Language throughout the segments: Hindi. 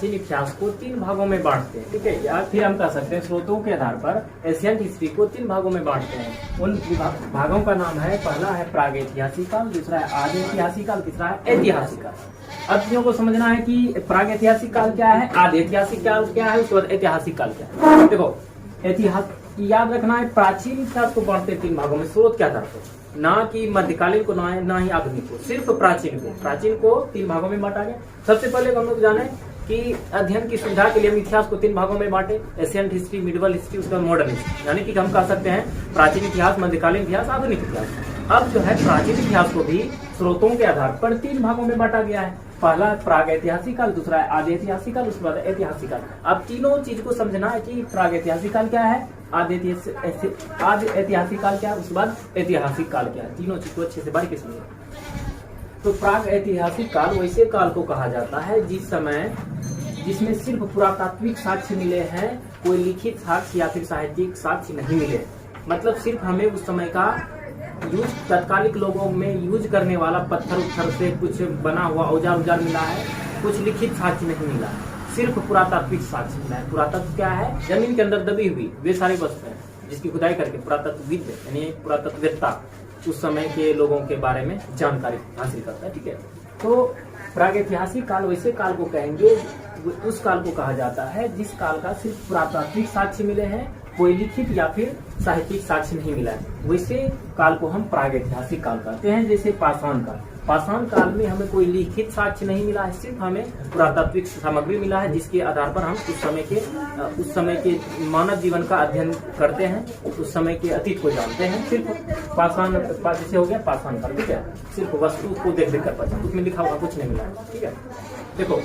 प्राचीन इतिहास को 3 भागों में बांटते हैं, ठीक है। या फिर हम कह सकते हैं स्रोतों के आधार पर एशियंट हिस्ट्री को 3 भागों में बांटते हैं। उन भागों का नाम है, पहला है प्रागैतिहासिक काल, दूसरा है आदि ऐतिहासिक काल, तीसरा है ऐतिहासिक काल। अब चीजों को समझना है कि प्रागैतिहासिक काल क्या है, आदि ऐतिहासिक काल क्या है, उसके बाद ऐतिहासिक काल क्या है। देखो इतिहास याद रखना है, प्राचीन इतिहास को बांटते हैं 3 भागों में स्रोत के आधार पर, ना कि मध्यकालीन को, ना ही आधुनिक को, सिर्फ प्राचीन को 3 भागों में बांटा गया। सबसे पहले हम लोग जाने कि अध्ययन की सुविधा के लिए हम इतिहास को 3 भागों में बांटे, एशियंट हिस्ट्री, मिडिवल हिस्ट्री, उसका मॉडर्न हिस्ट्री। यानी कि हम कह सकते हैं प्राचीन इतिहास, मध्यकालीन इतिहास, आधुनिक इतिहास। अब जो है प्राचीन इतिहास को भी स्रोतों के आधार पर 3 भागों में बांटा गया है। पहला प्रागैतिहासिक काल, दूसरा है आदि ऐतिहासिक काल, उसके बाद ऐतिहासिक काल। अब तीनों चीज को समझना है कि प्रागैतिहासिक काल क्या है, आदि ऐतिहासिक काल क्या है, उसके बाद ऐतिहासिक काल क्या है। तीनों चीज को अच्छे से बारीकी से समझो। तो प्राग ऐतिहासिक काल वैसे काल को कहा जाता है जिसमें सिर्फ पुरातात्विक साक्ष्य मिले हैं, कोई लिखित साक्ष्य या फिर साहित्यिक साक्ष्य नहीं मिले। मतलब सिर्फ हमें उस समय का यूज, तत्कालिक लोगों में यूज करने वाला पत्थर उत्थर से कुछ बना हुआ औजार मिला है, कुछ लिखित साक्ष्य नहीं मिला है, सिर्फ पुरातात्विक साक्ष्य मिला है। पुरातत्व क्या है, जमीन के अंदर दबी हुई वे सारी वस्तुएं जिसकी खुदाई करके पुरातत्वविद यानी पुरातत्ववेत्ता उस समय के लोगों के बारे में जानकारी हासिल करता है, ठीक है। तो प्रागैतिहासिक काल वैसे काल को कहेंगे, उस काल को कहा जाता है जिस काल का सिर्फ पुरातात्विक साक्ष्य मिले हैं, कोई लिखित या फिर साहित्यिक साक्ष्य नहीं मिला है, वैसे काल को हम प्रागैतिहासिक काल कहते हैं। जैसे पाषाण काल, पाषाण काल में हमें कोई लिखित साक्ष्य नहीं मिला है, सिर्फ हमें पुरातात्विक सामग्री मिला है जिसके आधार पर हम उस समय के मानव जीवन का अध्ययन करते हैं, उस समय के अतीत को जानते हैं। सिर्फ पाषाण जैसे हो गया पाषाण काल, ठीक है, सिर्फ वस्तु को देख कर पता, उसमें लिखा हुआ कुछ नहीं मिला है, ठीक है। देखो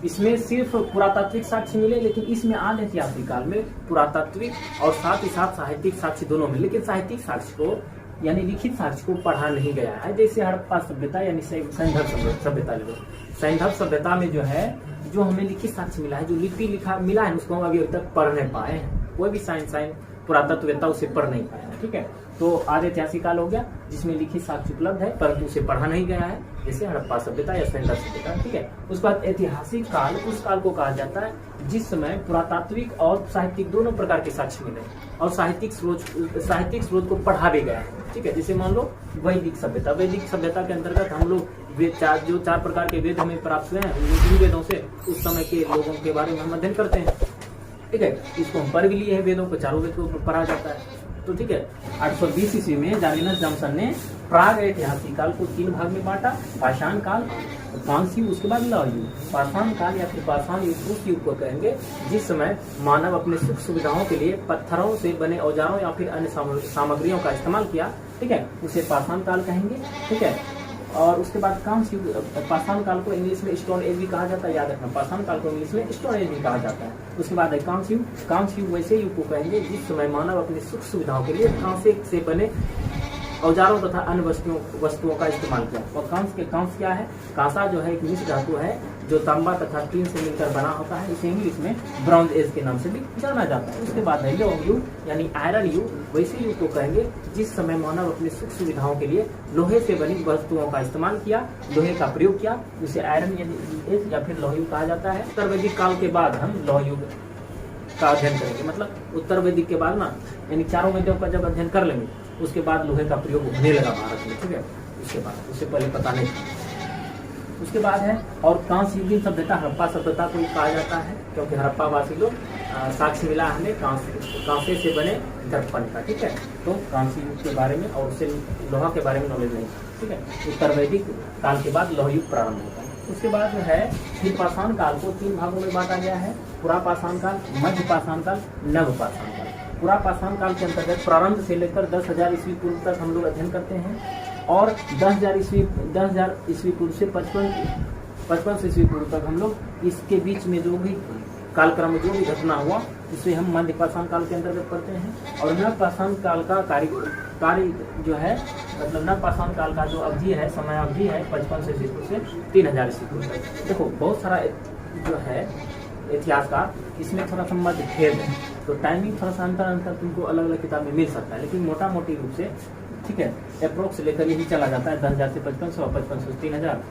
इसमें सिर्फ पुरातात्विक साक्ष्य मिले, लेकिन इसमें आदि ऐतिहासिक काल में पुरातात्विक और साथ ही साथ साहित्यिक साक्ष्य दोनों मिले, लेकिन साहित्यिक साक्ष्य को यानी लिखित साक्ष्य को पढ़ा नहीं गया है। जैसे हड़प्पा सभ्यता यानी सैंधव सभ्यता ले लो, सैंधव सभ्यता में जो है जो हमें लिखित साक्ष्य मिला है, जो लिपि लिखा मिला है, उसको हम अभी तक पढ़ नहीं पाए हैं, कोई भी साइंस पुरातत्ववेत्ता उसे पढ़ नहीं पाया है, ठीक है। तो आदि ऐतिहासिक काल हो गया जिसमें लिखित साक्ष्य उपलब्ध है परंतु उसे पढ़ा नहीं गया है, जैसे हड़प्पा सभ्यता या सैंधव सभ्यता, ठीक है। उसके बाद ऐतिहासिक काल उस काल को कहा जाता है जिस समय पुरातात्विक और साहित्यिक दोनों प्रकार के साक्ष्य मिले और साहित्यिक स्रोत को पढ़ा भी गया है, ठीक है। जैसे मान लो वैदिक सभ्यता के अंतर्गत हम लोग जो 4 प्रकार के वेद हमें प्राप्त हुए हैं, उन वेदों से उस समय के लोगों के बारे में हम अध्ययन करते हैं, ठीक है। इसको हम पढ़ भी लिए हैं, वेदों को, चारों वेद को पढ़ा जाता है, तो ठीक है। 820 ईस्वी में जालिनस जॉनसन ने प्राग ऐतिहासिक काल को 3 भाग में बांटा, पाषाण काल, कांस्य युग, उसके बाद लौह युग। पाषाण काल या फिर पाषाण युग उस युग को कहेंगे जिस समय मानव अपने सुख सुविधाओं के लिए पत्थरों से बने औजारों या फिर अन्य सामग्रियों का इस्तेमाल किया, ठीक है, उसे पाषाण काल कहेंगे, ठीक है। और उसके बाद कांस्य युग, पाषाण काल को इंग्लिश में स्टोन एज भी कहा जाता है, याद रखना, पाषाण काल को इंग्लिश में स्टोन एज भी कहा जाता है। उसके बाद है कांस्य युग वैसे युग को कहेंगे जिस समय मानव अपनी सुख सुविधाओं के लिए कांसे से बने औजारों तथा अन्य वस्तुओं का इस्तेमाल किया। और कांस्य क्या है, कांसा जो है एक मिश्र धातु है जो तांबा तथा टीन से मिलकर बना होता है, इसे इंग्लिश में ब्रॉन्ज एज के नाम से भी जाना जाता है। उसके बाद है लौह युग यानी आयरन युग, वैसे युग को कहेंगे जिस समय मानव अपनी सुख सुविधाओं के लिए लोहे से बनी वस्तुओं का इस्तेमाल किया, लोहे का प्रयोग किया, उसे आयरन एज या फिर लौह युग कहा जाता है। उत्तर वैदिक काल के बाद हम लौह युग का अध्ययन करेंगे, मतलब उत्तर वैदिक के बाद ना यानी चारों वेदों का जब अध्ययन कर लेंगे उसके बाद लोहे का प्रयोग होने लगा भारत में, ठीक है। उसके बाद उससे पहले पता नहीं था। उसके बाद है और कांस्य युगीन सभ्यता, हड़प्पा सभ्यता को कहा जाता है क्योंकि हड़प्पा वासी लोग साक्ष्य मिला हमें कांसे से बने दर्पण का, ठीक है। तो कांस्य युग के बारे में और उससे लोहा के बारे में नॉलेज नहीं, ठीक है। उत्तर वैदिक काल के बाद लौह युग प्रारंभ होता है। उसके बाद जो है फिर पाषाण काल को 3 भागों में बांटा गया है, पुरा पाषाण काल, मध्य पाषाण काल, नव पाषाण काल। पुरा पाषाण काल के अंतर्गत प्रारंभ से लेकर 10,000 ईस्वी पूर्व तक हम लोग अध्ययन करते हैं और 10,000 ईस्वी पूर्व से 55 ईस्वी पूर्व तक हम लोग इसके बीच में जो भी कालक्रम जो भी घटना हुआ उसे हम मध्य पाषाण काल के अंतर्गत पढ़ते हैं। और नव पाषाण काल का कार्य जो है मतलब नव पाषाण काल का जो अवधि है, समय अवधि है 55 ईस्वी पूर्व से 3000 ईस्वी पूर्व तक। देखो बहुत सारा जो है इतिहासकार इसमें थोड़ा सा मध्य भेद है, तो टाइमिंग थोड़ा सा अंतर तुमको अलग अलग किताब में मिल सकता है, लेकिन मोटा मोटी रूप से ठीक है अप्रोक्स लेकर यही चला जाता है 10,000 से 5500 और 5500 से 3000।